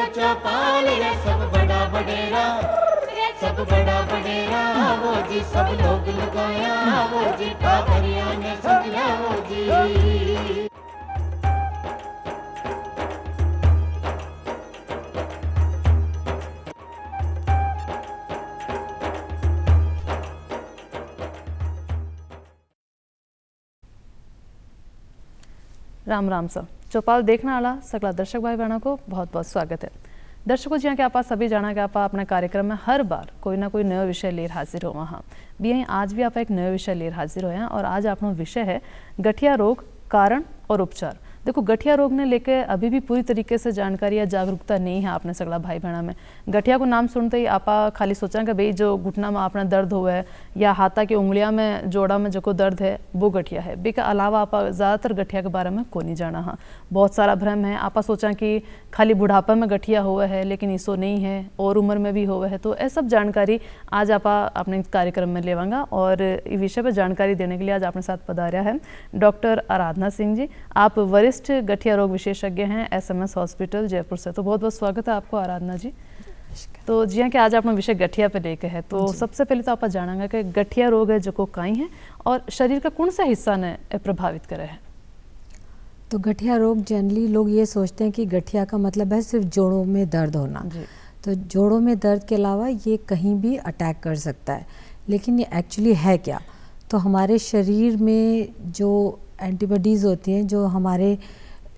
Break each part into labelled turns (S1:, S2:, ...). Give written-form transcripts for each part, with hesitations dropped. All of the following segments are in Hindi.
S1: चौपाल रे सब बड़ा बडेरा, सब बड़ा बडेरा वो जी, सब लोग लगाया वो जी, पादरिया ने समझा वो जी।
S2: राम राम सर। चौपाल देखने वाला सगला दर्शक भाई बहनों को बहुत बहुत स्वागत है। दर्शकों जी के आप सभी जाना कि आप अपने कार्यक्रम में हर बार कोई ना कोई नया विषय लेकर हाजिर हो वहाँ भी यहीं आज भी आप एक नया विषय लेकर हाजिर हो हैं और आज आपका विषय है गठिया रोग कारण और उपचार। देखो गठिया रोग ने लेके अभी भी पूरी तरीके से जानकारी या जागरूकता नहीं है आपने सगला भाई बहना में। गठिया को नाम सुनते ही आप खाली सोचा कि भाई जो घुटना में आपने दर्द हुआ है या हाथा की उंगलियां में जोड़ा में जो को दर्द है वो गठिया है। बे के अलावा आप ज़्यादातर गठिया के बारे में को नहीं जाना। हाँ बहुत सारा भ्रम है। आप सोचा कि खाली बुढ़ापा में गठिया हुआ है लेकिन इसो नहीं है और उम्र में भी हुआ है। तो ये सब जानकारी आज आप अपने कार्यक्रम में लेवांगा और इस विषय पर जानकारी देने के लिए आज अपने साथ पधारा है डॉक्टर आराधना सिंह जी। आप वरिष्ठ गठिया रोग विशेषज्ञ हैं SMS हॉस्पिटल जयपुर से। तो बहुत बहुत स्वागत है आपको आराधना जी। तो जी हाँ कि आज अपना विषय गठिया पे लेके है। तो सबसे पहले तो आप जानेंगे कि गठिया रोग है जो को काई है और शरीर का कौन सा हिस्सा ने प्रभावित करे है।
S3: तो गठिया रोग जनरली लोग ये सोचते हैं कि गठिया का मतलब है सिर्फ जोड़ों में दर्द होना। तो जोड़ों में दर्द के अलावा ये कहीं भी अटैक कर सकता है। लेकिन ये एक्चुअली है क्या? तो हमारे शरीर में जो एंटीबॉडीज़ होती हैं, जो हमारे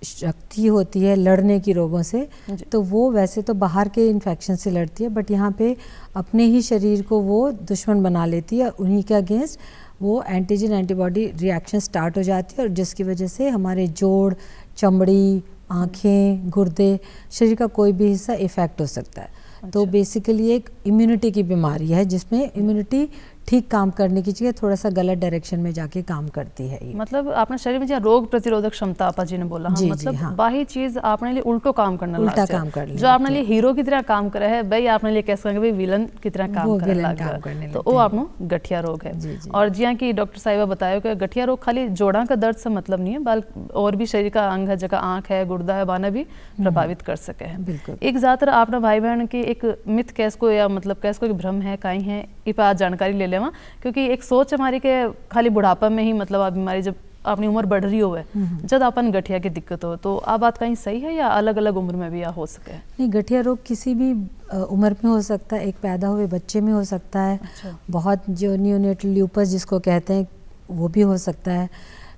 S3: शक्ति होती है लड़ने की रोगों से, तो वो वैसे तो बाहर के इन्फेक्शन से लड़ती है बट यहाँ पे अपने ही शरीर को वो दुश्मन बना लेती है। उन्हीं के अगेंस्ट वो एंटीजन एंटीबॉडी रिएक्शन स्टार्ट हो जाती है और जिसकी वजह से हमारे जोड़, चमड़ी, आँखें, गुर्दे, शरीर का कोई भी हिस्सा इफ़ेक्ट हो सकता है। तो बेसिकली एक इम्यूनिटी की बीमारी है जिसमें इम्यूनिटी ठीक काम करने की जगह थोड़ा सा गलत डायरेक्शन में जाके काम करती है। ये
S2: मतलब आपने शरीर में जहाँ रोग प्रतिरोधक क्षमता आपा जी ने बोला हाँ, मतलब हाँ। बाही चीज आपने लिए उल्टो काम करना
S3: उल्टा काम कर
S2: जो आपने लिए हीरो की तरह काम करे है भाई आपने लिए कैसे भाई विलन की तरह काम करने तो वो आपनो गठिया रोग है। और जी हाँ की डॉक्टर साहिबा बताया कि गठिया रोग खाली जोड़ा का दर्द से मतलब नहीं है बल्कि और भी शरीर का अंग है जगह आँख है गुर्दा है बाना भी प्रभावित कर सके है। एक ज्यादातर आपने भाई बहन की एक मिथ कैस को या मतलब कैस को भ्रम है कहीं है इस पर आज जानकारी ले लेवा क्योंकि एक सोच हमारी के खाली बुढ़ापा में ही मतलब आप बीमारी जब अपनी उम्र बढ़ रही हो जब अपन गठिया की दिक्कत हो तो आप बात कहीं सही है या अलग अलग उम्र में भी हो सके?
S3: नहीं, गठिया रोग किसी भी उम्र में हो सकता है। एक पैदा हुए बच्चे में हो सकता है। बहुत जो नियोनेटल ल्यूपस जिसको कहते हैं वो भी हो सकता है।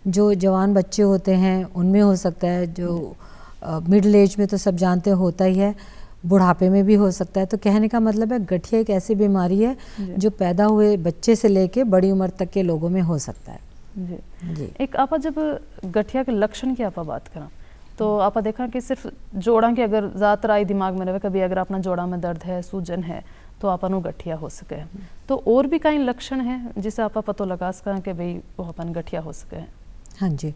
S3: जो जवान बच्चे होते हैं उनमें हो सकता है। जो मिडिल एज में तो सब जानते होता ही है, बुढ़ापे में भी हो सकता है। तो कहने का मतलब है गठिया एक ऐसी बीमारी है जो पैदा हुए बच्चे से लेके बड़ी उम्र तक के लोगों में हो सकता है।
S2: जी। एक आप जब गठिया के लक्षण की आप बात करें तो आप देखा कि सिर्फ जोड़ा के अगर ज़्यादातर आई दिमाग में रहे कभी अगर अपना जोड़ा में दर्द है सूजन है तो अपन गठिया हो सके। तो और भी कई लक्षण है जिसे आप पता लगा सकें कि भाई वो अपन गठिया हो सके?
S3: हाँ जी।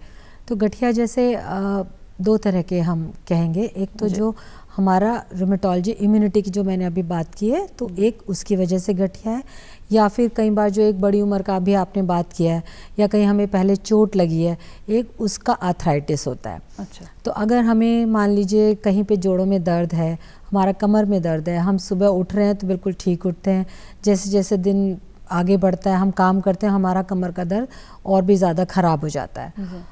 S3: तो गठिया जैसे दो तरह के हम कहेंगे। एक तो जो हमारा रूमेटोलॉजी इम्यूनिटी की जो मैंने अभी बात की है तो एक उसकी वजह से गठिया है, या फिर कई बार जो एक बड़ी उम्र का भी आपने बात किया है या कहीं हमें पहले चोट लगी है, एक उसका आर्थराइटिस होता है।
S2: अच्छा।
S3: तो अगर हमें मान लीजिए कहीं पे जोड़ों में दर्द है, हमारा कमर में दर्द है, हम सुबह उठ रहे हैं तो बिल्कुल ठीक उठते हैं, जैसे जैसे दिन आगे बढ़ता है हम काम करते हैं हमारा कमर का दर्द और भी ज़्यादा ख़राब हो जाता है।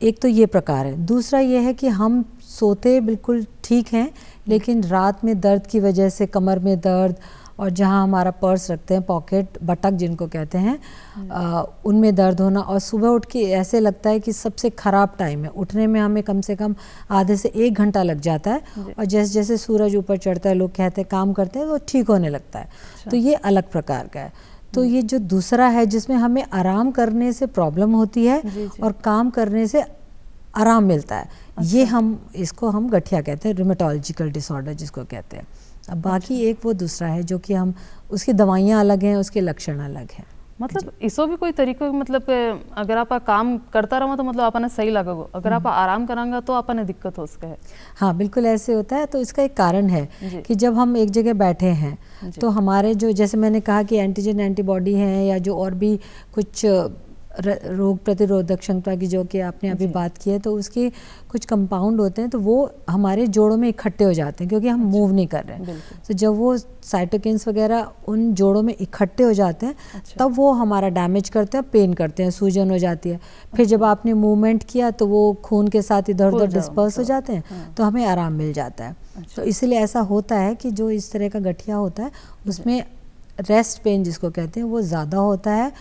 S3: एक तो ये प्रकार है। दूसरा ये है कि हम सोते बिल्कुल ठीक हैं लेकिन रात में दर्द की वजह से कमर में दर्द और जहाँ हमारा पर्स रखते हैं पॉकेट बटक जिनको कहते हैं उनमें दर्द होना, और सुबह उठ के ऐसे लगता है कि सबसे ख़राब टाइम है, उठने में हमें कम से कम आधे से 1 घंटा लग जाता है और जैसे जैसे सूरज ऊपर चढ़ता है लोग कहते हैं काम करते हैं तो ठीक होने लगता है। तो ये अलग प्रकार का है। तो ये जो दूसरा है जिसमें हमें आराम करने से प्रॉब्लम होती है और काम करने से आराम मिलता है। ये इसको हम गठिया कहते हैं, रूमेटोलॉजिकल डिसऑर्डर जिसको कहते हैं। अब बाकी एक वो दूसरा है जो कि हम उसकी दवाइयाँ अलग हैं, उसके लक्षण अलग हैं।
S2: मतलब इसो भी कोई तरीका मतलब अगर आप काम करता रहो तो मतलब आपने सही लगेगा, अगर आप आराम करांगा तो आपने दिक्कत हो सके?
S3: हाँ बिल्कुल ऐसे होता है। तो इसका एक कारण है कि जब हम एक जगह बैठे हैं तो हमारे जो जैसे मैंने कहा कि एंटीजन एंटीबॉडी हैं या जो और भी कुछ रोग प्रतिरोधक क्षमता की, जो कि आपने अभी बात की है, तो उसके कुछ कंपाउंड होते हैं तो वो हमारे जोड़ों में इकट्ठे हो जाते हैं क्योंकि हम मूव नहीं कर रहे हैं। तो जब वो साइटोकिन्स वगैरह उन जोड़ों में इकट्ठे हो जाते हैं तब वो हमारा डैमेज करते हैं, पेन करते हैं, सूजन हो जाती है। फिर जब आपने मूवमेंट किया तो वो खून के साथ इधर उधर डिस्पर्स हो जाते हैं तो हमें आराम मिल जाता है। तो इसीलिए ऐसा होता है कि जो इस तरह का गठिया होता है उसमें रेस्ट पेन जिसको कहते हैं वो ज़्यादा होता है,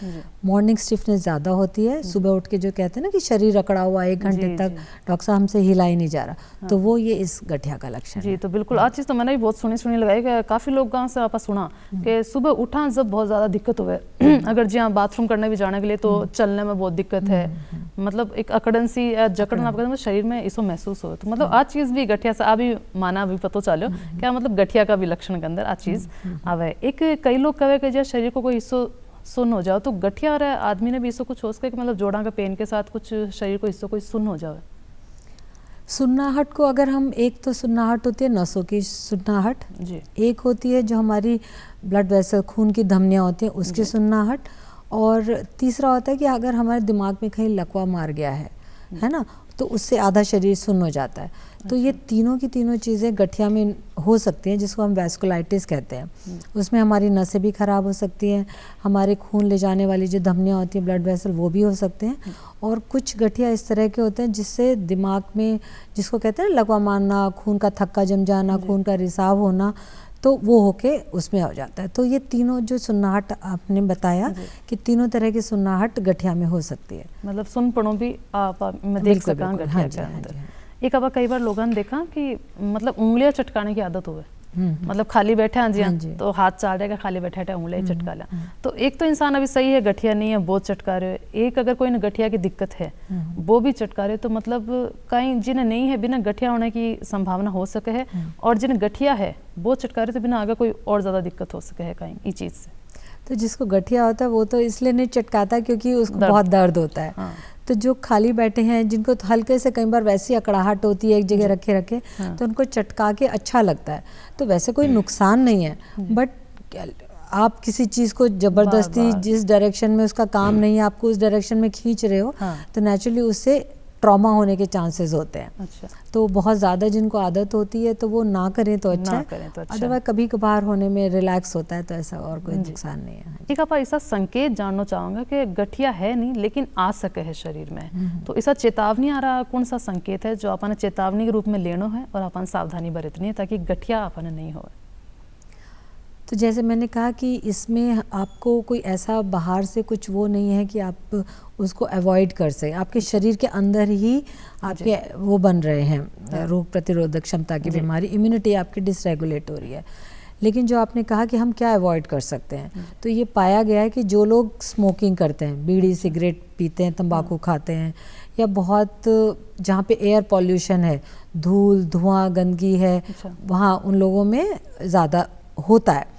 S3: मॉर्निंग स्टिफनेस ज़्यादा होती है। सुबह उठ के जो कहते हैं ना कि शरीर अकड़ा हुआ 1 घंटे तक डॉक्टर साहब हमसे हिला ही नहीं जा रहा, तो वो ये इस गठिया का लक्षण
S2: जी
S3: है।
S2: तो बिल्कुल आज चीज़ तो मैंने भी बहुत सुनी लगाई कि काफ़ी लोग से आप सुना कि सुबह उठा जब बहुत ज़्यादा दिक्कत हुए अगर जी हाँ बाथरूम करने भी जाने के लिए तो चलने में बहुत दिक्कत है, मतलब एक अकड़न सी या जकड़न आप कहते हैं शरीर में इसको महसूस हो। तो मतलब आज चीज़ भी गठिया से अभी माना अभी पता चलो क्या मतलब गठिया का भी लक्षण के अंदर आज चीज़ आवे। एक कई लोग कहे कि जब शरीर को कोई हिस्सों सुन्न हो जाओ तो गठिया और आदमी ने भी इसको कुछ हो सके कि मतलब जोड़ा का पेन के साथ कुछ शरीर को हिस्सों कोई सुन्न हो जाए।
S3: सुन्नाहट को अगर हम, एक तो सुन्नाहट होती है नसों की सुन्नाहट, एक होती है जो हमारी ब्लड वेसल खून की धमनियाँ होती हैं उसकी सुन्नाहट, और तीसरा होता है कि अगर हमारे दिमाग में कहीं लकवा मार गया है ना, तो उससे आधा शरीर सुन्न हो जाता है। तो ये तीनों की तीनों चीज़ें गठिया में हो सकती हैं जिसको हम वैस्कुलाइटिस कहते हैं। उसमें हमारी नसें भी ख़राब हो सकती हैं, हमारे खून ले जाने वाली जो धमनियाँ होती हैं ब्लड वेसल वो भी हो सकते हैं, और कुछ गठिया इस तरह के होते हैं जिससे दिमाग में जिसको कहते हैं लकवा मारना, खून का थक्का जम जाना, खून का रिसाव होना, तो वो होके उसमें हो जाता है। तो ये तीनों जो सुन्नाहट आपने बताया कि तीनों तरह की सुन्नाहट गठिया में हो सकती है,
S2: मतलब सुनपड़ों भी आप मैं देख सका गठिया के अंदर। एक अब कई बार लोगों ने देखा कि मतलब उंगलियां चटकाने की आदत हुए, मतलब खाली बैठे हैं जी तो हाथ चाल रहेगा, खाली बैठे है उंगलियां चटका लिया। तो एक तो इंसान अभी सही है गठिया नहीं है बहुत चटका रहे हो, एक अगर कोई गठिया की दिक्कत है वो भी चटका रहे, तो मतलब कहीं जिन्हें नहीं है बिना गठिया होने की संभावना हो सके है, और जिन्हें गठिया है वो चटका रहे तो बिना आगे कोई और ज़्यादा दिक्कत हो सके है कहीं इस चीज़ से।
S3: तो जिसको गठिया होता है वो तो इसलिए नहीं चटकाता क्योंकि उसको बहुत दर्द होता है। तो जो खाली बैठे हैं जिनको तो हल्के से कई बार वैसी अकड़ाहट होती है एक जगह रखे रखे तो उनको चटका के अच्छा लगता है, तो वैसे कोई नुकसान नहीं है। बट आप किसी चीज़ को ज़बरदस्ती जिस डायरेक्शन में उसका काम नहीं है आपको उस डायरेक्शन में खींच रहे हो तो नेचुरली उससे ट्रॉमा होने के चांसेस होते हैं।
S2: अच्छा।
S3: तो बहुत ज़्यादा जिनको आदत होती है तो वो ना करें तो अच्छा है, अदरवाइज कभी कभार होने में रिलैक्स होता है तो ऐसा और कोई नुकसान नहीं है।
S2: एक आप ऐसा संकेत जानना चाहूँगा कि गठिया है नहीं लेकिन आ सके है शरीर में, तो ऐसा चेतावनी आ रहा कौन सा संकेत है जो अपन चेतावनी के रूप में लेना है और अपन सावधानी बरतनी है ताकि गठिया अपन नहीं हो?
S3: तो जैसे मैंने कहा कि इसमें आपको कोई ऐसा बाहर से कुछ वो नहीं है कि आप उसको अवॉइड कर सकें, आपके शरीर के अंदर ही आपके वो बन रहे हैं रोग प्रतिरोधक क्षमता की बीमारी, इम्यूनिटी आपकी डिसरेगुलेट हो रही है। लेकिन जो आपने कहा कि हम क्या अवॉइड कर सकते हैं, तो ये पाया गया है कि जो लोग स्मोकिंग करते हैं, बीड़ी सिगरेट पीते हैं, तंबाकू खाते हैं, या बहुत जहाँ पे एयर पॉल्यूशन है, धूल धुआं गंदगी है, वहाँ उन लोगों में ज़्यादा होता है।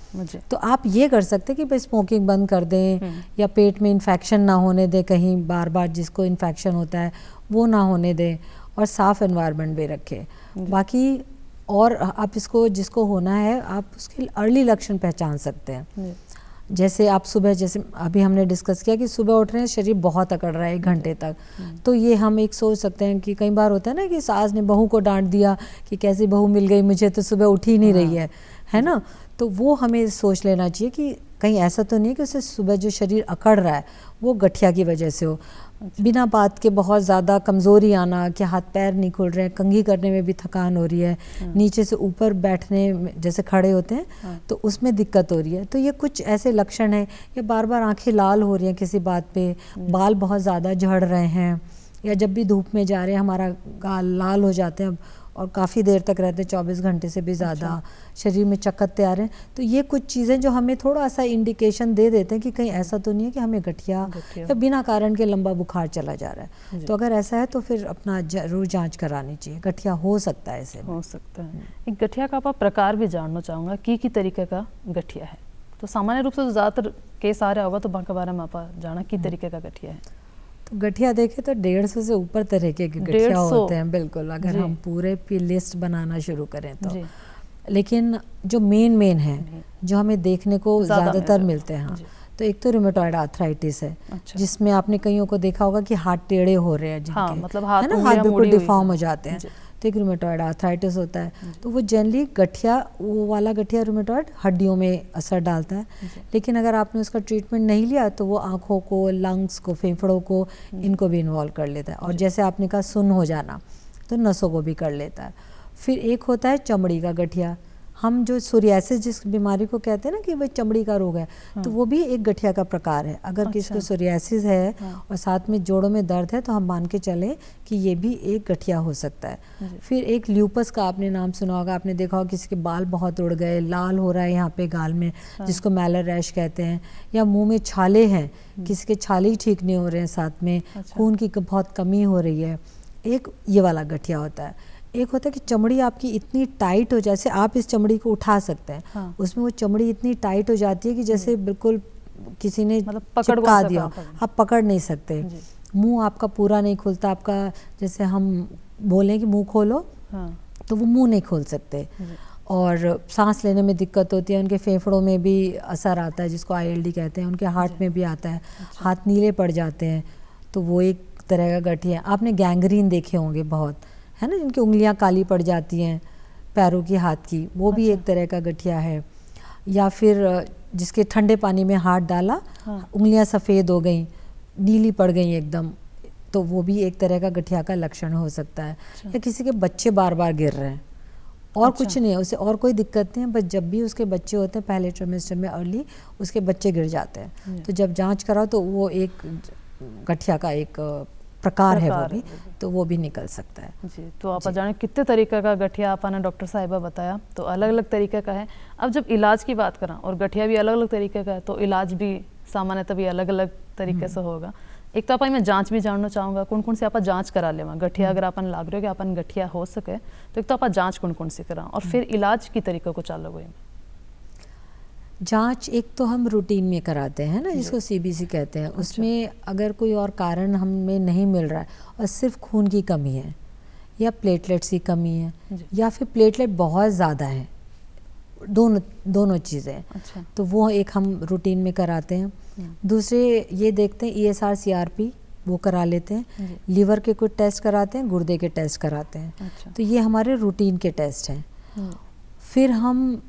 S3: तो आप ये कर सकते हैं कि भाई स्मोकिंग बंद कर दें, या पेट में इन्फेक्शन ना होने दें, कहीं बार बार जिसको इन्फेक्शन होता है वो ना होने दें, और साफ़ एनवायरनमेंट भी रखें। बाकी और आप इसको जिसको होना है आप उसके अर्ली लक्षण पहचान सकते हैं। जैसे आप सुबह, जैसे अभी हमने डिस्कस किया कि सुबह उठ रहे हैं शरीर बहुत अकड़ रहा है 1 घंटे तक, तो ये हम एक सोच सकते हैं कि कई बार होता है ना कि सास ने बहू को डांट दिया कि कैसी बहू मिल गई मुझे, तो सुबह उठ ही नहीं रही है ना। तो वो हमें सोच लेना चाहिए कि कहीं ऐसा तो नहीं कि उसे सुबह जो शरीर अकड़ रहा है वो गठिया की वजह से हो। बिना बात के बहुत ज़्यादा कमज़ोरी आना, कि हाथ पैर नहीं खुल रहे हैं, कंघी करने में भी थकान हो रही है, नीचे से ऊपर बैठने में जैसे खड़े होते हैं तो उसमें दिक्कत हो रही है, तो ये कुछ ऐसे लक्षण हैं। या बार बार आंखें लाल हो रही हैं किसी बात पे, बाल बहुत ज़्यादा झड़ रहे हैं, या जब भी धूप में जा रहे हैं हमारा गाल लाल हो जाते हैं और काफ़ी देर तक रहते हैं, 24 घंटे से भी ज़्यादा, शरीर में चकत्ते आ रहे हैं, तो ये कुछ चीज़ें जो हमें थोड़ा सा इंडिकेशन दे देते हैं कि कहीं ऐसा तो नहीं है कि हमें गठिया या बिना कारण के लंबा बुखार चला जा रहा है। तो अगर ऐसा है तो फिर अपना जरूर जांच करानी चाहिए, गठिया हो सकता है, ऐसे
S2: हो सकता है। एक गठिया का आप प्रकार भी जानना चाहूँगा की तरीके का गठिया है, तो सामान्य रूप से ज़्यादातर केस आ रहा होगा, तो बाकी बारे में आप जाना की तरीके का गठिया है।
S3: गठिया देखे तो 150 से ऊपर तरह के गठिया होते हैं, बिल्कुल, अगर हम पूरे लिस्ट बनाना शुरू करें तो। लेकिन जो मेन है जो हमें देखने को ज़्यादातर मिलते हैं, तो एक तो रूमेटॉइड आर्थराइटिस है,
S2: अच्छा।
S3: जिसमें आपने कईयों को देखा होगा कि हाथ टेढ़े हो रहे हैं जिनके,
S2: हाँ, मतलब हाथ
S3: है ना,
S2: उंगलियां
S3: हाथ बिल्कुल
S2: मुड़ी हुई
S3: डिफॉर्म
S2: हैं।
S3: हो जाते हैं,
S2: जी।
S3: तो एक रूमेटॉइड आर्थराइटिस होता है। तो वो जनरली गठिया, वो वाला गठिया रूमेटॉइड हड्डियों में असर डालता है, लेकिन अगर आपने उसका ट्रीटमेंट नहीं लिया तो वो आँखों को, लंग्स को, फेफड़ों को, इनको भी इन्वॉल्व कर लेता है। और जैसे आपने कहा सुन्न हो जाना, तो नसों को भी कर लेता है। फिर एक होता है चमड़ी का गठिया, हम जो सोरियासिस जिस बीमारी को कहते हैं ना कि वह चमड़ी का रोग है, तो वो भी एक गठिया का प्रकार है। अगर किसी को सोरियासिस है और साथ में जोड़ों में दर्द है तो हम मान के चलें कि ये भी एक गठिया हो सकता है। फिर एक ल्यूपस का आपने नाम सुना होगा, आपने देखा होगा किसी के बाल बहुत उड़ गए, लाल हो रहा है यहाँ पे गाल में, जिसको मैलर रैश कहते हैं, या मुंह में छाले हैं, किसी के छाले ही ठीक नहीं हो रहे हैं, साथ में खून की बहुत कमी हो रही है, एक ये वाला गठिया होता है। एक होता है कि चमड़ी आपकी इतनी टाइट हो, जैसे आप इस चमड़ी को उठा सकते हैं,
S2: हाँ।
S3: उसमें वो चमड़ी इतनी टाइट हो जाती है कि जैसे बिल्कुल किसी ने
S2: मतलब पकड़
S3: चिपका
S2: कौन सा
S3: दिया,
S2: काम
S3: आप पकड़ नहीं सकते। मुंह आपका पूरा नहीं खुलता, आपका जैसे हम बोलें कि मुंह खोलो,
S2: हाँ।
S3: तो वो मुंह नहीं खोल सकते। और सांस लेने में दिक्कत होती है, उनके फेफड़ों में भी असर आता है, जिसको ILD कहते हैं, उनके हार्ट में भी आता है, हाथ नीले पड़ जाते हैं, तो वो एक तरह का गठिया है। आपने गैंग्रीन देखे होंगे बहुत, है ना, जिनकी उंगलियां काली पड़ जाती हैं पैरों की, हाथ की, वो भी एक तरह का गठिया है। या फिर जिसके ठंडे पानी में हाथ डाला, उंगलियां सफ़ेद हो गई, नीली पड़ गई एकदम, तो वो भी एक तरह का गठिया का लक्षण हो सकता है। या किसी के बच्चे बार बार गिर रहे हैं और कुछ नहीं है, उसे और कोई दिक्कत नहीं है, बस जब भी उसके बच्चे होते हैं पहले ट्राइमेस्टर में अर्ली, उसके बच्चे गिर जाते हैं, तो जब जांच कराओ तो वो एक गठिया का एक प्रकार है, वो भी निकल सकता है।
S2: जी, तो आप जाने कितने तरीके का गठिया आपने डॉक्टर साहिबा बताया, तो अलग अलग तरीके का है। अब जब इलाज की बात करें, और गठिया भी अलग अलग तरीके का है, तो इलाज भी सामान्यतः भी अलग अलग तरीके से होगा। एक तो आप मैं जांच भी जानना चाहूँगा, कौन कौन सी आप जांच करा ले गठिया, अगर अपन लाग रहे हो कि अपन गठिया हो सके, तो एक तो आप जांच कौन कौन सी करा, और फिर इलाज की तरीकों को चालू हुए।
S3: जांच एक तो हम रूटीन में कराते हैं ना, जिसको CBC कहते हैं। उसमें अगर कोई और कारण हमें नहीं मिल रहा है और सिर्फ खून की कमी है या प्लेटलेट्स की कमी है या फिर प्लेटलेट बहुत ज़्यादा है, दोनों चीज़ें,
S2: अच्छा।
S3: तो वो एक हम रूटीन में कराते हैं। दूसरे ये देखते हैं ESR CRP, वो करा लेते हैं। लीवर के कुछ टेस्ट कराते हैं, गुर्दे के टेस्ट कराते हैं।
S2: अच्छा।
S3: तो ये हमारे रूटीन के टेस्ट हैं। फिर हम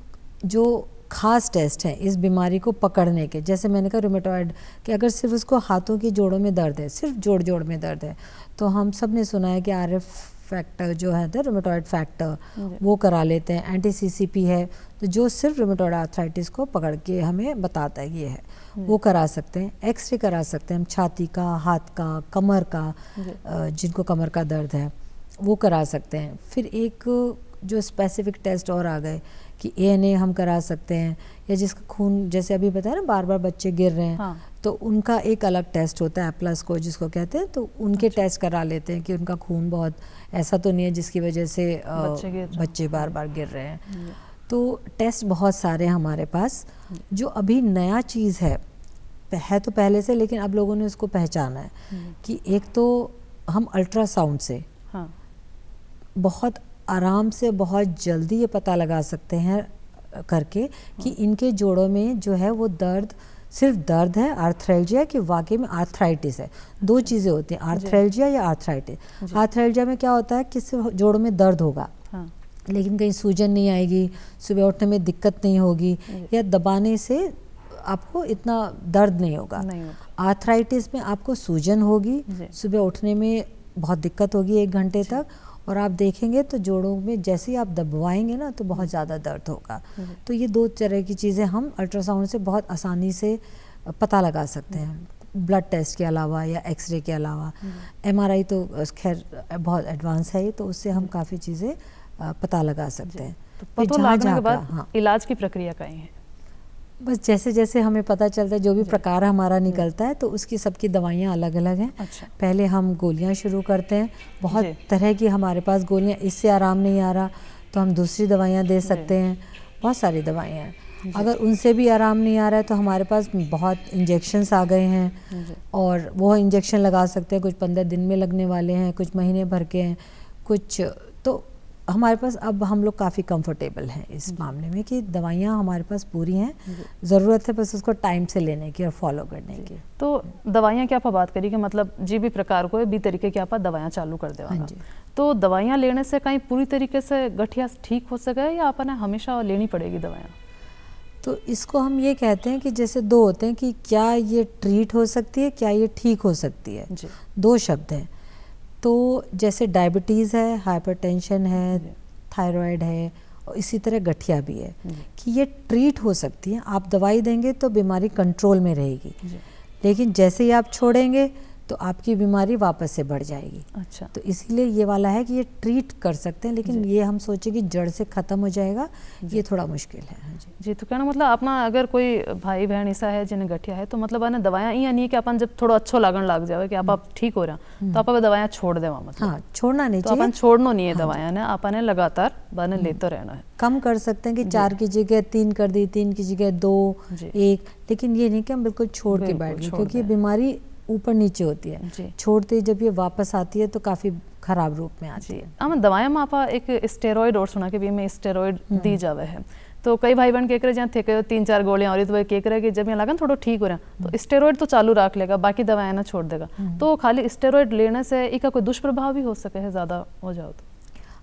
S3: जो खास टेस्ट हैं इस बीमारी को पकड़ने के, जैसे मैंने कहा रूमेटॉइड, कि अगर सिर्फ उसको हाथों की जोड़ों में दर्द है, सिर्फ जोड़ में दर्द है, तो हम सब ने सुना है कि RF फैक्टर जो है रूमेटॉइड फैक्टर, वो करा लेते हैं। एंटी-CCP है, तो जो सिर्फ रूमेटॉइड आर्थराइटिस को पकड़ के हमें बताता है ये है, वो करा सकते हैं। एक्सरे करा सकते हैं हम, छाती का, हाथ का, कमर का, जिनको कमर का दर्द है वो करा सकते हैं। फिर एक जो स्पेसिफिक टेस्ट और आ गए कि ANA हम करा सकते हैं, या जिसका खून, जैसे अभी बताया ना बार बार बच्चे गिर रहे हैं,
S2: हाँ।
S3: तो उनका एक अलग टेस्ट होता है, एप्लस को जिसको कहते हैं, तो उनके टेस्ट करा लेते हैं कि उनका खून बहुत ऐसा तो नहीं है जिसकी वजह से बच्चे बार बार गिर रहे हैं। तो टेस्ट बहुत सारे हैं हमारे पास। जो अभी नया चीज़ है तो पहले से, लेकिन अब लोगों ने उसको पहचाना है कि एक तो हम अल्ट्रासाउंड से बहुत आराम से, बहुत जल्दी ये पता लगा सकते हैं करके कि इनके जोड़ों में जो है वो दर्द सिर्फ दर्द है, आर्थ्रेल्जिया, कि वाकई में आर्थराइटिस है। दो चीज़ें होती हैं, आर्थ्रेल्जिया या आर्थराइटिस। आर्थ्रेल्जिया में क्या होता है कि सिर्फ जोड़ों में दर्द होगा, लेकिन कहीं सूजन नहीं आएगी, सुबह उठने में दिक्कत नहीं होगी, या दबाने से आपको इतना दर्द नहीं होगा। आर्थराइटिस में आपको सूजन होगी, सुबह उठने में बहुत दिक्कत होगी 1 घंटे तक, और आप देखेंगे तो जोड़ों में जैसे ही आप दबाएंगे ना तो बहुत ज़्यादा दर्द होगा। तो ये 2 तरह की चीज़ें हम अल्ट्रासाउंड से बहुत आसानी से पता लगा सकते हैं, ब्लड टेस्ट के अलावा या एक्सरे के अलावा। MRI तो खैर बहुत एडवांस है, तो उससे हम काफ़ी चीज़ें पता लगा सकते हैं।
S2: तो पता लगने के बाद इलाज की प्रक्रिया क्या है?
S3: बस जैसे जैसे हमें पता चलता है, जो भी प्रकार हमारा निकलता है, तो उसकी सबकी दवाइयाँ अलग अलग हैं।
S2: अच्छा।
S3: पहले हम गोलियाँ शुरू करते हैं, बहुत तरह की हमारे पास गोलियाँ, इससे आराम नहीं आ रहा तो हम दूसरी दवाइयाँ दे सकते हैं, बहुत सारी दवाइयाँ हैं। अगर उनसे भी आराम नहीं आ रहा है तो हमारे पास बहुत इंजेक्शन्स आ गए हैं, और वो इंजेक्शन लगा सकते हैं, कुछ 15 दिन में लगने वाले हैं, कुछ महीने भर के हैं, कुछ तो हमारे पास अब हम लोग काफ़ी कंफर्टेबल हैं इस मामले में कि दवाइयाँ हमारे पास पूरी हैं, ज़रूरत है बस उसको टाइम से लेने की और फॉलो करने की।
S2: तो दवाइयाँ की आप बात करी कि मतलब जी भी प्रकार को भी तरीके की आप दवाइयाँ चालू कर देवा।
S3: हाँ जी।
S2: तो दवाइयाँ लेने से कहीं पूरी तरीके से गठिया ठीक हो सके या आपने हमेशा लेनी पड़ेगी दवाइयाँ?
S3: तो इसको हम ये कहते हैं कि जैसे दो होते हैं कि क्या ये ट्रीट हो सकती है, क्या ये ठीक हो सकती है,
S2: जी।
S3: दो शब्द हैं। तो जैसे डायबिटीज़ है, हाइपरटेंशन है, थायराइड है, और इसी तरह गठिया भी है कि ये ट्रीट हो सकती है। आप दवाई देंगे तो बीमारी कंट्रोल में रहेगी, लेकिन जैसे ही आप छोड़ेंगे तो आपकी बीमारी वापस से बढ़ जाएगी।
S2: अच्छा।
S3: तो इसीलिए ये वाला है कि ये ट्रीट कर सकते हैं, लेकिन ये हम सोचे कि जड़ से ख़त्म हो जाएगा, ये थोड़ा मुश्किल है। हाँ जी।
S2: जी, तो कहना मतलब अपना अगर कोई भाई बहन ऐसा है जिन्हें गठिया है तो मतलब आने दवाइयाँ ये नहीं कि अपन जब थोड़ा अच्छो लागन लग जाए कि आप ठीक हो रहा तो आप दवाइयाँ छोड़ देवा, मतलब
S3: हाँ, छोड़ना नहीं
S2: तो
S3: चाहिए।
S2: अपन छोड़नो नहीं है दवाइयाँ ने, अपन लगातार बने लेते रहना है।
S3: कम कर सकते हैं कि 4 की जगह 3 कर दी, 3 की जगह 2, 1, लेकिन ये नहीं कि हम बिल्कुल छोड़ के बैठ गए, क्योंकि ये बीमारी ऊपर नीचे होती है। छोड़ते जब ये वापस आती है तो काफ़ी खराब रूप में आती है।
S2: हम दवाइयाँ में आप एक स्टेरॉइड और सुना के भी में स्टेरॉइड दी जावे है, तो कई भाई बहन केक रहे जहाँ थे 3-4 गोलियाँ और तो केक रहे कि जब यहाँ लगा थोड़ा ठीक हो रहा है तो स्टेरॉइड तो चालू रख लेगा, बाकी दवाइयाँ ना छोड़ देगा। तो खाली स्टेरॉइड लेने से इसका कोई दुष्प्रभाव भी हो सके है ज़्यादा हो जाओ तो?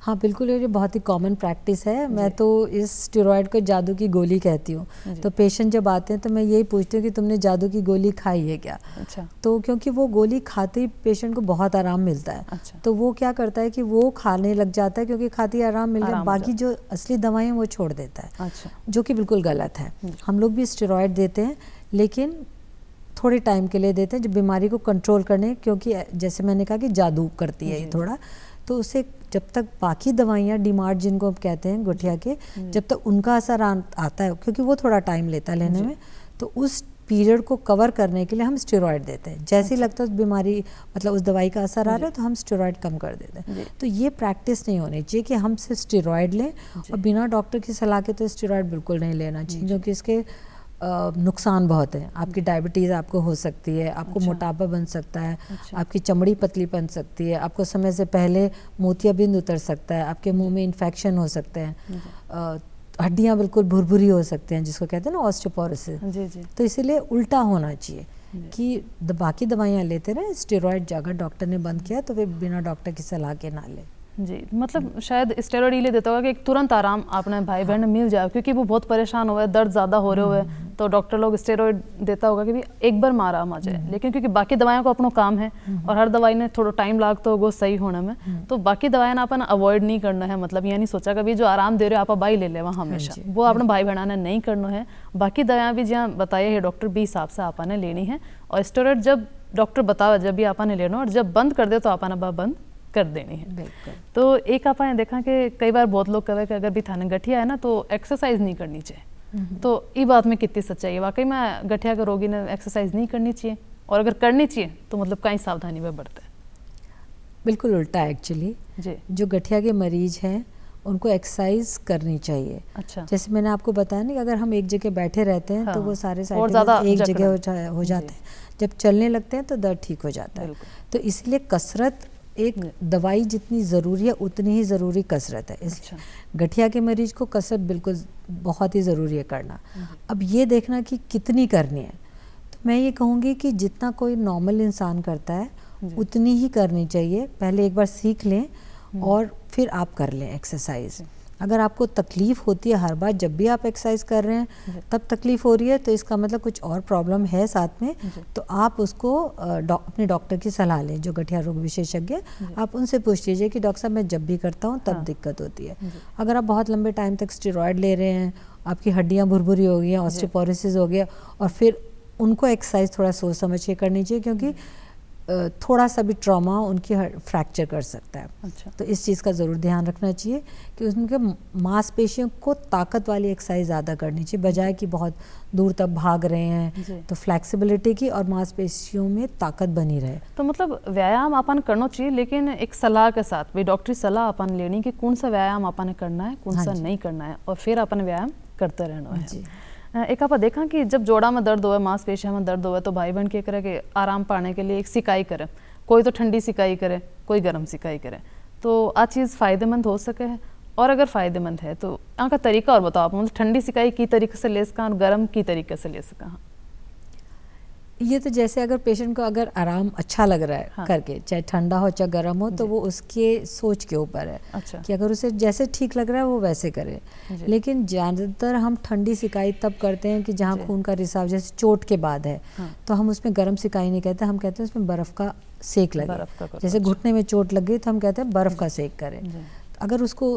S3: हाँ बिल्कुल, ये बहुत ही कॉमन प्रैक्टिस है। मैं तो इस स्टेरॉइड को जादू की गोली कहती हूँ। तो पेशेंट जब आते हैं तो मैं यही पूछती हूँ कि तुमने जादू की गोली खाई है क्या?
S2: अच्छा।
S3: तो क्योंकि वो गोली खाते ही पेशेंट को बहुत आराम मिलता है।
S2: अच्छा।
S3: तो वो क्या करता है कि वो खाने लग जाता है, क्योंकि खाते ही आराम मिल गया, बाकी जो असली दवाएं वो छोड़ देता है।
S2: अच्छा।
S3: जो कि बिल्कुल गलत है। हम लोग भी स्टेरॉइड देते हैं, लेकिन थोड़े टाइम के लिए देते हैं, जब बीमारी को कंट्रोल करने, क्योंकि जैसे मैंने कहा कि जादू करती है ये थोड़ा, तो उससे जब तक बाकी दवाइयाँ डीमार्ट जिनको हम कहते हैं गठिया के, जब तक उनका असर आता है, क्योंकि वो थोड़ा टाइम लेता है लेने में, तो उस पीरियड को कवर करने के लिए हम स्टेरॉइड देते हैं। जैसे ही लगता है उस बीमारी मतलब उस दवाई का असर आ रहा है तो हम स्टेरॉइड कम कर देते हैं। तो ये प्रैक्टिस नहीं होनी चाहिए कि हम सिर्फ स्टेरॉइड लें, और बिना डॉक्टर की सलाह के तो स्टेरॉइड बिल्कुल नहीं लेना चाहिए, क्योंकि इसके नुकसान बहुत हैं। आपकी डायबिटीज़ आपको हो सकती है, आपको मोटापा बन सकता है, आपकी चमड़ी पतली बन सकती है, आपको समय से पहले मोतियाबिंद उतर सकता है, आपके मुंह में इन्फेक्शन हो सकते हैं, हड्डियां बिल्कुल भुरभुरी हो सकते हैं, जिसको कहते हैं ना ऑस्टियोपोरोसिस।
S2: जी जी।
S3: तो इसीलिए उल्टा होना चाहिए कि बाकी दवाइयाँ लेते रहें, स्टेरॉइड अगर डॉक्टर ने बंद किया तो वे बिना डॉक्टर की सलाह के ना लें।
S2: जी, मतलब शायद स्टेरॉइड ये देता होगा कि एक तुरंत आराम अपने भाई बहन मिल जाए, क्योंकि वो बहुत परेशान हुए, दर्द ज़्यादा हो रहे हुए, तो डॉक्टर लोग स्टेरॉइड देता होगा कि भी एक बार मारा आ जाए। लेकिन क्योंकि बाकी दवाइयों को अपना काम है और हर दवाई ने थोड़ा टाइम लागता होगा सही होने में, तो बाकी दवाइयाँ ना अपन अवॉइड नहीं करना है। मतलब ये नहीं सोचा कभी जो आराम दे रहे हो आप बाई ले ले हमेशा, वो अपने भाई बहना ने नहीं करना है। बाकी दवाएं भी जहाँ बताया है डॉक्टर भी हिसाब से आपने लेनी है, और स्टेरॉइड जब डॉक्टर बतावे जब भी आपने लेना, और जब बंद कर दे तो आपने बंद कर देनी है। तो एक आप देखा कि कई बार बहुत लोग कहे कि अगर भी थाने गठिया है ना तो एक्सरसाइज नहीं करनी चाहिए, तो ये बात में कितनी सच्चाई है? वाकई में गठिया के रोगी ने एक्सरसाइज नहीं करनी चाहिए, और अगर करनी चाहिए तो मतलब कहीं सावधानी में बरते?
S3: बिल्कुल उल्टा है एक्चुअली जी। जो गठिया के मरीज हैं उनको एक्सरसाइज करनी चाहिए।
S2: अच्छा।
S3: जैसे मैंने आपको बताया ना कि अगर हम एक जगह बैठे रहते हैं तो वो सारे साइड एक जगह हो जाते हैं, जब चलने लगते हैं तो दर्द ठीक हो जाता है। तो इसलिए कसरत एक दवाई जितनी ज़रूरी है उतनी ही ज़रूरी कसरत है। इसलिए गठिया के मरीज को कसरत बिल्कुल बहुत ही ज़रूरी है करना। अब ये देखना कि कितनी करनी है, तो मैं ये कहूँगी कि जितना कोई नॉर्मल इंसान करता है उतनी ही करनी चाहिए। पहले एक बार सीख लें और फिर आप कर लें एक्सरसाइज। अगर आपको तकलीफ़ होती है हर बार जब भी आप एक्सरसाइज कर रहे हैं तब तकलीफ़ हो रही है, तो इसका मतलब कुछ और प्रॉब्लम है साथ में, तो आप उसको अपने डॉक्टर की सलाह लें, जो गठिया रोग विशेषज्ञ। आप उनसे पूछ लीजिए कि डॉक्टर साहब मैं जब भी करता हूँ तब दिक्कत होती है। अगर आप बहुत लंबे टाइम तक स्टेरॉयड ले रहे हैं, आपकी हड्डियाँ भुरभुरी हो गई हैं, ऑस्टियोपोरोसिस हो गया, और फिर उनको एक्सरसाइज थोड़ा सोच समझ के करनी चाहिए, क्योंकि थोड़ा सा भी ट्रॉमा उनकी फ्रैक्चर कर सकता है। अच्छा। तो इस चीज़ का ज़रूर ध्यान रखना चाहिए कि उनके मांसपेशियों को ताकत वाली एक्सरसाइज ज़्यादा करनी चाहिए, बजाय कि बहुत दूर तक भाग रहे हैं। तो फ्लैक्सिबिलिटी की और मांसपेशियों में ताकत बनी रहे।
S2: तो मतलब व्यायाम अपन करना चाहिए, लेकिन एक सलाह के साथ भी, डॉक्टरी सलाह अपन लेनी कि कौन सा व्यायाम अपन करना है, कौन सा नहीं करना है, और फिर अपन व्यायाम करते रहना है। एक आप देखा कि जब जोड़ा में दर्द होवे, मांसपेशियों में दर्द होवे, तो भाई बहन क्या करे कि आराम पाने के लिए एक सिकाई करे, कोई तो ठंडी सिकाई करे, कोई गर्म सिकाई करे, तो आ चीज़ फ़ायदेमंद हो सके है। और अगर फ़ायदेमंद है तो यहाँ का तरीका और बताओ आप, मतलब ठंडी सिकाई की तरीके से ले सका और गर्म की तरीके से ले सका?
S3: ये तो जैसे अगर पेशेंट को अगर आराम अच्छा लग रहा है करके, चाहे ठंडा हो चाहे गर्म हो, तो वो उसके सोच के ऊपर है।
S2: अच्छा।
S3: कि अगर उसे जैसे ठीक लग रहा है वो वैसे करे। लेकिन ज़्यादातर हम ठंडी सिकाई तब करते हैं कि जहाँ खून का रिसाव, जैसे चोट के बाद है, तो हम उसमें गर्म सिकाई नहीं कहते, हम कहते हैं उसमें बर्फ़ का सेक लगे। जैसे घुटने में चोट लग गई तो हम कहते हैं बर्फ़ का सेक करें। अगर उसको,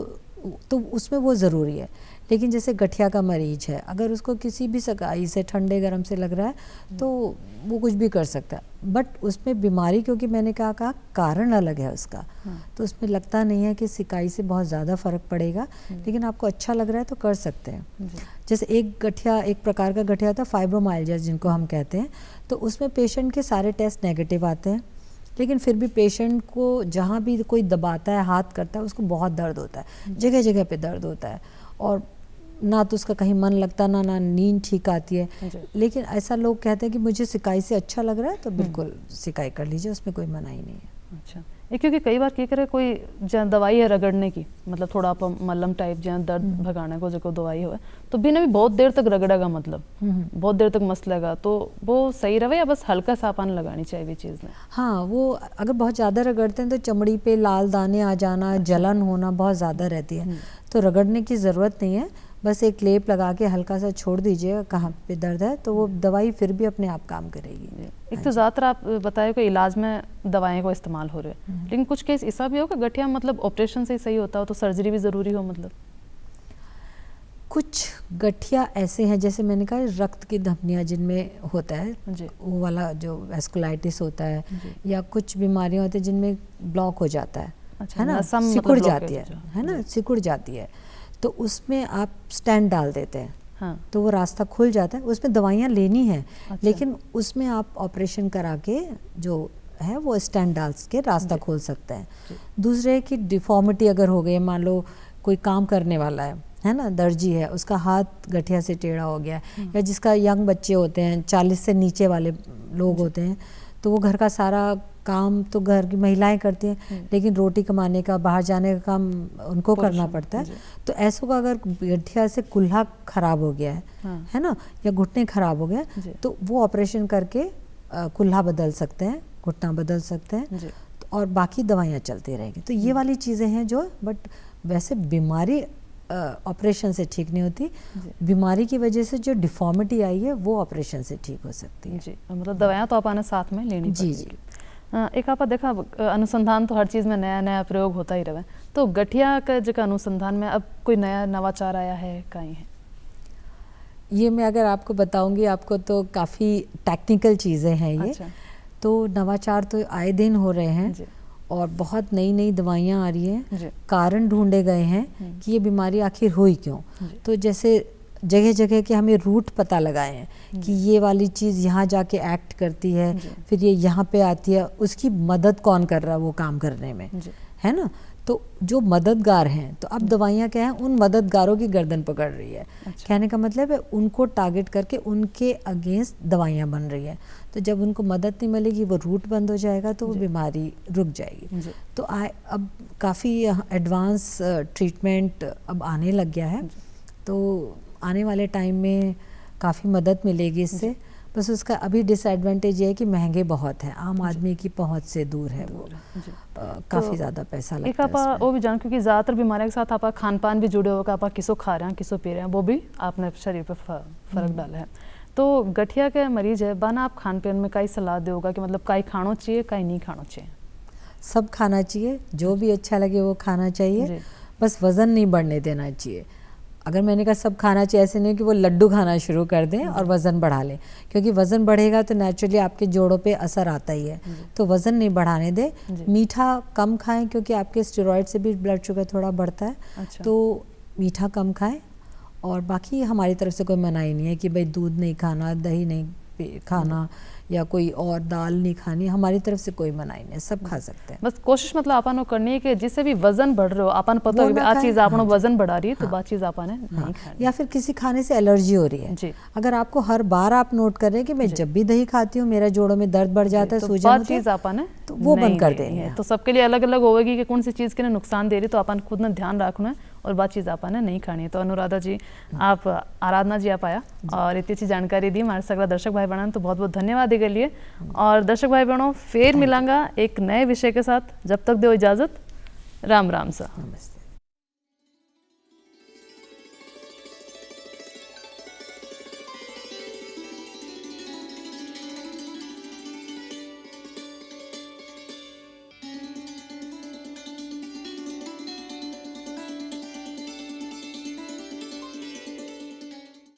S3: तो उसमें वो ज़रूरी है। लेकिन जैसे गठिया का मरीज है, अगर उसको किसी भी सिकाई से ठंडे गर्म से लग रहा है तो वो कुछ भी कर सकता है। बट उसमें बीमारी, क्योंकि मैंने कहा कारण अलग है उसका, तो उसमें लगता नहीं है कि सिकाई से बहुत ज़्यादा फ़र्क पड़ेगा। लेकिन आपको अच्छा लग रहा है तो कर सकते हैं। जैसे एक गठिया, एक प्रकार का गठिया होता है फाइब्रोमाइल्जिया जिनको हम कहते हैं, तो उसमें पेशेंट के सारे टेस्ट नेगेटिव आते हैं, लेकिन फिर भी पेशेंट को जहाँ भी कोई दबाता है, हाथ करता है, उसको बहुत दर्द होता है, जगह जगह पे दर्द होता है, और ना तो उसका कहीं मन लगता, ना नींद ठीक आती है। लेकिन ऐसा लोग कहते हैं कि मुझे सिकाई से अच्छा लग रहा है तो बिल्कुल सिकाई कर लीजिए, उसमें कोई मनाही नहीं है।
S2: अच्छा, ये क्योंकि कई बार क्या करे कोई जहाँ दवाई है रगड़ने की, मतलब थोड़ा आप मलम टाइप जहाँ दर्द भगाने को जो दवाई हो, तो भी ना भी बहुत देर तक रगड़ेगा, मतलब बहुत देर तक मसलेगा, तो वो सही रहे या बस हल्का सा पानी लगानी चाहिए भी चीज़ में?
S3: हाँ, वो अगर बहुत ज़्यादा रगड़ते हैं तो चमड़ी पे लाल दाने आ जाना, जलन होना बहुत ज़्यादा रहती है, तो रगड़ने की ज़रूरत नहीं है। बस एक लेप लगा के हल्का सा छोड़ दीजिए कहाँ पे दर्द है, तो वो दवाई फिर भी अपने आप काम करेगी।
S2: एक तो ज़्यादातर आप बताए कि इलाज में दवाएं को इस्तेमाल हो रहे हैं, लेकिन कुछ केस ऐसा भी हो कि गठिया मतलब ऑपरेशन से ही सही होता हो, तो सर्जरी भी ज़रूरी हो? मतलब
S3: कुछ गठिया ऐसे हैं, जैसे मैंने कहा रक्त की धमनियाँ जिनमें होता है वो वाला जो वेस्कुलाइटिस होता है, या कुछ बीमारियाँ होती हैं जिनमें ब्लॉक हो जाता है, है ना, सिकुड़ जाती है ना, सिकुड़ जाती है, तो उसमें आप स्टेंट डाल देते हैं। हाँ। तो वो रास्ता खुल जाता है, उसमें दवाइयाँ लेनी है। अच्छा। लेकिन उसमें आप ऑपरेशन करा के जो है वो स्टेंट डाल के रास्ता खोल सकते हैं। दूसरे की डिफॉर्मिटी अगर हो गई, मान लो कोई काम करने वाला है ना, दर्जी है, उसका हाथ गठिया से टेढ़ा हो गया, या जिसका यंग बच्चे होते हैं, 40 से नीचे वाले लोग होते हैं, तो वो घर का सारा काम तो घर की महिलाएं करती हैं, लेकिन रोटी कमाने का, बाहर जाने का काम उनको करना पड़ता है। तो ऐसों का अगर गठिया से कुल्हा खराब हो गया है ना, या घुटने खराब हो गया, तो वो ऑपरेशन करके कुल्हा बदल सकते हैं, घुटना बदल सकते हैं, और बाकी दवाइयाँ चलती रहेंगी। तो ये वाली चीज़ें हैं जो, बट वैसे बीमारी ऑपरेशन से ठीक नहीं होती, बीमारी की वजह से जो डिफॉर्मिटी आई है वो ऑपरेशन से ठीक हो सकती है।
S2: जी, मतलब दवाइयाँ तो आप साथ में लेनी पड़ेगी। जी। एक आप देखा अनुसंधान तो हर चीज़ में नया नया प्रयोग होता ही रहे, तो गठिया का जो अनुसंधान में अब कोई नया नवाचार आया है कहीं है?
S3: ये मैं अगर आपको बताऊंगी आपको तो काफ़ी टेक्निकल चीज़ें हैं ये। अच्छा। तो नवाचार तो आए दिन हो रहे हैं और बहुत नई नई दवाइयाँ आ रही हैं, कारण ढूंढे गए हैं कि ये बीमारी आखिर हुई क्यों। तो जैसे जगह जगह के हमें रूट पता लगाए हैं कि ये वाली चीज़ यहाँ जाके एक्ट करती है, फिर ये यहाँ पे आती है, उसकी मदद कौन कर रहा है वो काम करने में, है ना। तो जो मददगार हैं, तो अब दवाइयाँ क्या हैं, उन मददगारों की गर्दन पकड़ रही है। अच्छा। कहने का मतलब है उनको टारगेट करके उनके अगेंस्ट दवाइयाँ बन रही है। तो जब उनको मदद नहीं मिलेगी, वो रूट बंद हो जाएगा, तो वो बीमारी रुक जाएगी। तो अब काफ़ी एडवांस ट्रीटमेंट अब आने लग गया है, तो आने वाले टाइम में काफ़ी मदद मिलेगी इससे। बस उसका अभी डिसएडवांटेज ये है कि महंगे बहुत हैं, आम आदमी की पहुंच से दूर है वो, काफ़ी ज़्यादा पैसा लगता है इसमें।
S2: वो भी जान, क्योंकि ज़्यादातर बीमारियों के साथ आप खान पान भी जुड़े होगा, आप किसो खा रहे हैं किसो पी रहे हैं, वो भी आपने शरीर पर फ़र्क डाला है। तो गठिया के मरीज है बाना, आप खान पान में कई सलाह दोगा कि मतलब कई खाना चाहिए कई नहीं खाना चाहिए?
S3: सब खाना चाहिए, जो भी अच्छा लगे वो खाना चाहिए, बस वज़न नहीं बढ़ने देना चाहिए। अगर मैंने कहा सब खाना चाहिए, ऐसे नहीं कि वो लड्डू खाना शुरू कर दें और वज़न बढ़ा लें, क्योंकि वज़न बढ़ेगा तो नेचुरली आपके जोड़ों पे असर आता ही है। तो वज़न नहीं बढ़ाने दें, मीठा कम खाएं, क्योंकि आपके स्टेरॉइड से भी ब्लड शुगर थोड़ा बढ़ता है। अच्छा। तो मीठा कम खाएं, और बाकी हमारी तरफ से कोई मनाही नहीं है कि भाई दूध नहीं खाना, दही नहीं खाना, या कोई और दाल नहीं खानी, हमारी तरफ से कोई मनाही नहीं, सब खा सकते हैं।
S2: बस कोशिश मतलब आपन को करनी है कि जिससे भी वजन बढ़ रहे हो, आपन पता है आ चीज़ आपनो वजन बढ़ा रही है, तो बात चीज़ आपने नहीं खानी।
S3: या फिर किसी खाने से एलर्जी हो रही है, अगर आपको हर बार आप नोट कर रहे हैं कि मैं जब भी दही खाती हूँ मेरा जोड़ों में दर्द बढ़ जाता है, सूजन होती है,
S2: चीज़ आपने
S3: तो वो बंद कर देनी है।
S2: तो सबके लिए अलग अलग होगी कि कौन सी चीज़ के नुकसान दे रही, तो अपन खुद ने ध्यान रखना है और बात चीज़ आपने नहीं खानी है। तो अनुराधा जी, आप आराधना जी आप आया और इतनी अच्छी जानकारी दी हमारे सगला दर्शक भाई बहनों, तो बहुत बहुत धन्यवाद के लिए। और दर्शक भाई बहनों, फिर मिलांगा एक नए विषय के साथ, जब तक दो इजाज़त, राम राम सा।
S3: नमस्ते।